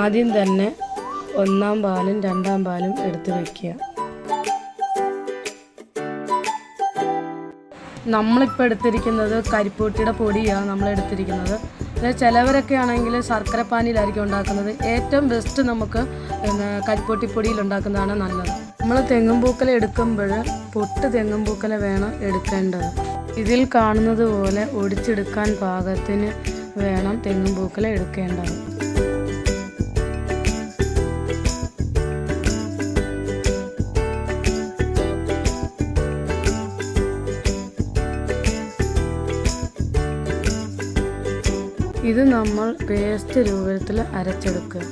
ആദ്യം തന്നെ ഒന്നാം പാലും രണ്ടാം പാലും എടുത്ത് വയ്ക്കുക. നമ്മളിപ്പോൾ എടുത്തിരിക്കുന്നത് കരിപ്പൂട്ടിയുടെ പൊടിയാണ് നമ്മളെടുത്തിരിക്കുന്നത്. ചിലവരൊക്കെ ആണെങ്കിൽ ശർക്കര പാനിയിലായിരിക്കും ഉണ്ടാക്കുന്നത്. ഏറ്റവും ബെസ്റ്റ് നമുക്ക് കരിപ്പൂട്ടിപ്പൊടിയിൽ ഉണ്ടാക്കുന്നതാണ് നല്ലത്. നമ്മൾ തെങ്ങുംപൂക്കല എടുക്കുമ്പോൾ പൊട്ട് തെങ്ങുംപൂക്കല വേണം എടുക്കേണ്ടത്. ഇതിൽ കാണുന്നത് പോലെ ഒടിച്ചെടുക്കാൻ പാകത്തിന് വേണം തെങ്ങുംപൂക്കല എടുക്കേണ്ടത്. ഇത് നമ്മൾ പേസ്റ്റ് രൂപത്തിൽ അരച്ചെടുക്കുക.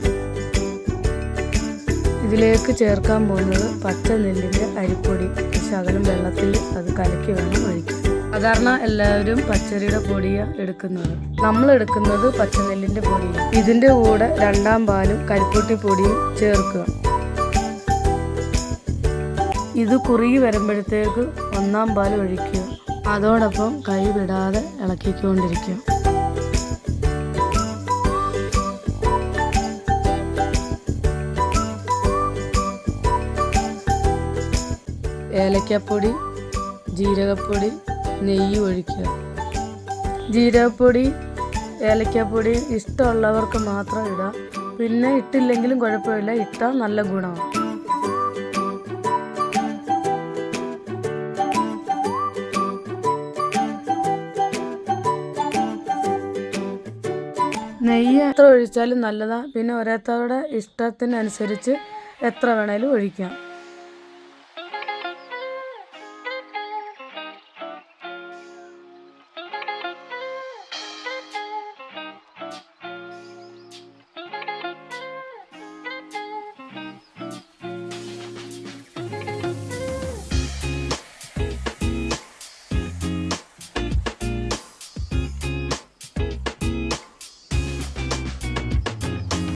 ഇതിലേക്ക് ചേർക്കാൻ പോകുന്നത് പച്ച നെല്ലിൻ്റെ അരിപ്പൊടി. ശകലം വെള്ളത്തിൽ അത് കലക്കി വേണം ഒഴിക്കാൻ. സാധാരണ എല്ലാവരും പച്ചരിയുടെ പൊടിയാണ് എടുക്കുന്നത്. നമ്മൾ എടുക്കുന്നത് പച്ചനെല്ലിൻ്റെ പൊടിയാണ്. ഇതിൻ്റെ കൂടെ രണ്ടാം പാലും കരിപ്പൂട്ടി പൊടിയും ചേർക്കുക. ഇത് കുറുകി വരുമ്പോഴത്തേക്ക് ഒന്നാം പാൽ ഒഴിക്കുക. അതോടൊപ്പം കൈ വിടാതെ ഇളക്കിക്കൊണ്ടിരിക്കുക. ഏലക്കപ്പൊടി, ജീരകപ്പൊടി, നെയ്യ് ഒഴിക്കുക. ജീരകപ്പൊടി, ഏലക്കപ്പൊടി ഇഷ്ടമുള്ളവർക്ക് മാത്രം ഇടാം. പിന്നെ ഇട്ടില്ലെങ്കിലും കുഴപ്പമില്ല, ഇട്ടാൽ നല്ല ഗുണമാണ്. നെയ്യ് എത്ര ഒഴിച്ചാലും നല്ലതാണ്. പിന്നെ ഓരോരുത്തരുടെ ഇഷ്ടത്തിനനുസരിച്ച് എത്ര വേണേലും ഒഴിക്കാം.